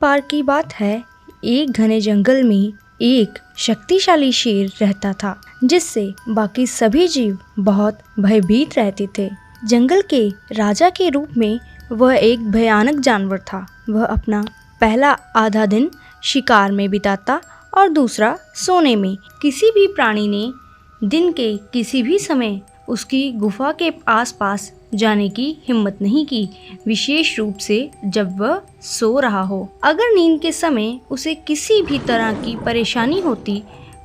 बार की बात है, एक घने जंगल में एक शक्तिशाली शेर रहता था, जिससे बाकी सभी जीव बहुत भयभीत रहते थे। जंगल के राजा के रूप में वह एक भयानक जानवर था। वह अपना पहला आधा दिन शिकार में बिताता और दूसरा सोने में। किसी भी प्राणी ने दिन के किसी भी समय उसकी गुफा के आसपास जाने की हिम्मत नहीं की, विशेष रूप से जब वह सो रहा हो। अगर नींद के समय उसे किसी भी तरह की परेशानी होती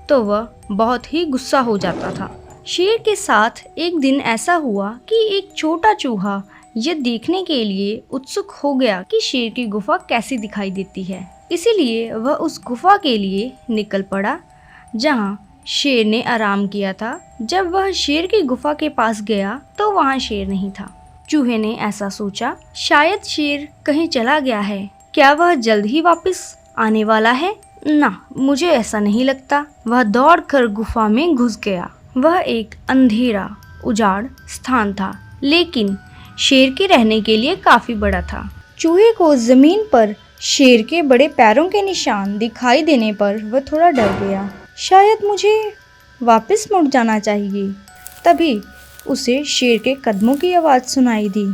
तो वह बहुत ही गुस्सा हो जाता था। शेर के साथ एक दिन ऐसा हुआ कि एक छोटा चूहा यह देखने के लिए उत्सुक हो गया कि शेर की गुफा कैसी दिखाई देती है। इसीलिए वह उस गुफा के लिए निकल पड़ा जहां शेर ने आराम किया था। जब वह शेर की गुफा के पास गया तो वहां शेर नहीं था। चूहे ने ऐसा सोचा, शायद शेर कहीं चला गया है। क्या वह जल्द ही वापस आने वाला है? ना, मुझे ऐसा नहीं लगता। वह दौड़कर गुफा में घुस गया। वह एक अंधेरा उजाड़ स्थान था, लेकिन शेर के रहने के लिए काफी बड़ा था। चूहे को जमीन पर शेर के बड़े पैरों के निशान दिखाई देने पर वह थोड़ा डर गया। शायद मुझे वापस मुड़ जाना चाहिए। तभी उसे शेर के कदमों की आवाज़ सुनाई दी।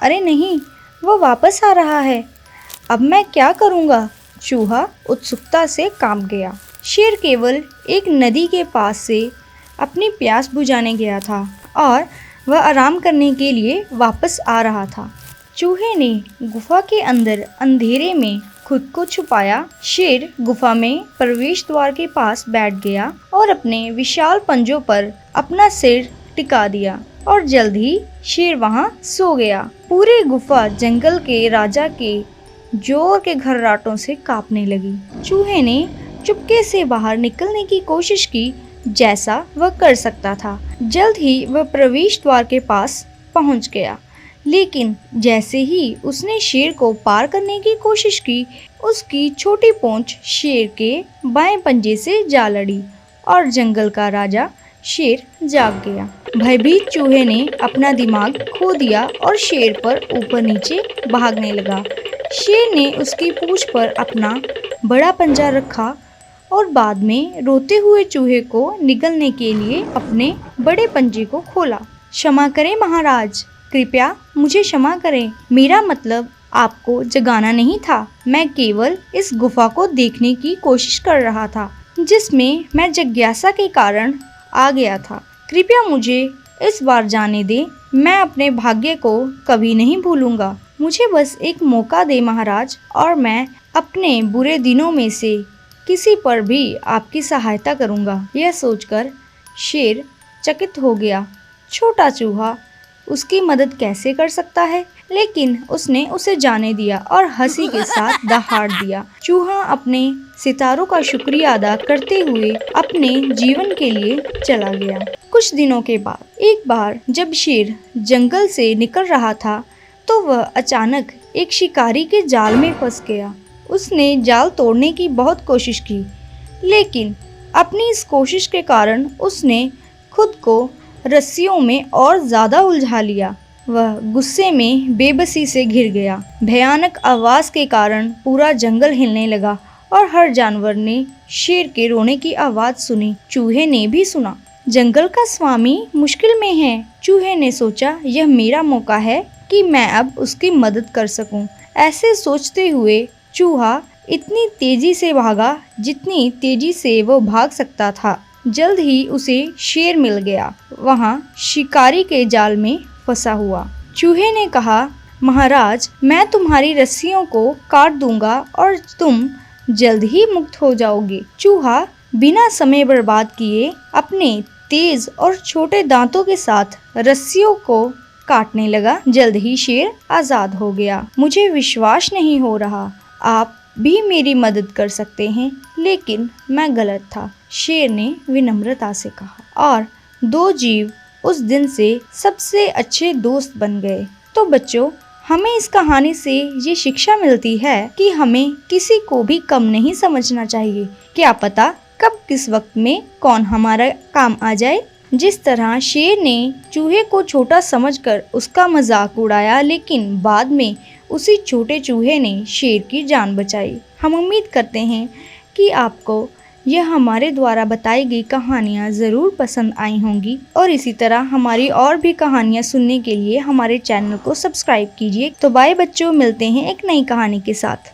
अरे नहीं, वह वापस आ रहा है। अब मैं क्या करूँगा? चूहा उत्सुकता से कांप गया। शेर केवल एक नदी के पास से अपनी प्यास बुझाने गया था और वह आराम करने के लिए वापस आ रहा था। चूहे ने गुफा के अंदर अंधेरे में खुद को छुपाया। शेर गुफा में प्रवेश द्वार के पास बैठ गया और अपने विशाल पंजों पर अपना सिर टिका दिया और जल्द ही शेर वहां सो गया। पूरी गुफा जंगल के राजा के जोर के घर्राटों से कांपने लगी। चूहे ने चुपके से बाहर निकलने की कोशिश की, जैसा वह कर सकता था। जल्द ही वह प्रवेश द्वार के पास पहुंच गया, लेकिन जैसे ही उसने शेर को पार करने की कोशिश की, उसकी छोटी पूंछ शेर के बाएं पंजे से जा लड़ी और जंगल का राजा शेर जाग गया। भयभीत चूहे ने अपना दिमाग खो दिया और शेर पर ऊपर नीचे भागने लगा। शेर ने उसकी पूंछ पर अपना बड़ा पंजा रखा और बाद में रोते हुए चूहे को निगलने के लिए अपने बड़े पंजे को खोला। क्षमा करें महाराज, कृपया मुझे क्षमा करें। मेरा मतलब आपको जगाना नहीं था। मैं केवल इस गुफा को देखने की कोशिश कर रहा था, जिसमें मैं जिज्ञासा के कारण आ गया था। कृपया मुझे इस बार जाने दें। मैं अपने भाग्य को कभी नहीं भूलूंगा। मुझे बस एक मौका दे महाराज, और मैं अपने बुरे दिनों में से किसी पर भी आपकी सहायता करूंगा। यह सोचकर शेर चकित हो गया। छोटा चूहा उसकी मदद कैसे कर सकता है? लेकिन उसने उसे जाने दिया और हंसी के साथ दहाड़ दिया। चूहा अपने सितारों का शुक्रिया अदा करते हुए अपने जीवन के लिए चला गया। कुछ दिनों के बाद एक बार जब शेर जंगल से निकल रहा था तो वह अचानक एक शिकारी के जाल में फंस गया। उसने जाल तोड़ने की बहुत कोशिश की, लेकिन अपनी इस कोशिश के कारण उसने खुद को रस्सियों में और ज्यादा उलझा लिया। वह गुस्से में बेबसी से घिर गया। भयानक आवाज के कारण पूरा जंगल हिलने लगा और हर जानवर ने शेर के रोने की आवाज सुनी। चूहे ने भी सुना। जंगल का स्वामी मुश्किल में है। चूहे ने सोचा, यह मेरा मौका है कि मैं अब उसकी मदद कर सकूं। ऐसे सोचते हुए चूहा इतनी तेजी से भागा जितनी तेजी से वो भाग सकता था। जल्द ही उसे शेर मिल गया, वहां शिकारी के जाल में फंसा हुआ। चूहे ने कहा, महाराज, मैं तुम्हारी रस्सियों को काट दूंगा और तुम जल्द ही मुक्त हो जाओगे। चूहा बिना समय बर्बाद किए अपने तेज और छोटे दांतों के साथ रस्सियों को काटने लगा। जल्द ही शेर आजाद हो गया। मुझे विश्वास नहीं हो रहा, आप भी मेरी मदद कर सकते हैं, लेकिन मैं गलत था, शेर ने विनम्रता से कहा। और दो जीव उस दिन से सबसे अच्छे दोस्त बन गए। तो बच्चों, हमें इस कहानी से ये शिक्षा मिलती है कि हमें किसी को भी कम नहीं समझना चाहिए। क्या पता कब किस वक्त में कौन हमारा काम आ जाए। जिस तरह शेर ने चूहे को छोटा समझकर उसका मजाक उड़ाया, लेकिन बाद में उसी छोटे चूहे ने शेर की जान बचाई। हम उम्मीद करते हैं कि आपको यह हमारे द्वारा बताई गई कहानियाँ ज़रूर पसंद आई होंगी और इसी तरह हमारी और भी कहानियाँ सुनने के लिए हमारे चैनल को सब्सक्राइब कीजिए। तो बाय बच्चों, मिलते हैं एक नई कहानी के साथ।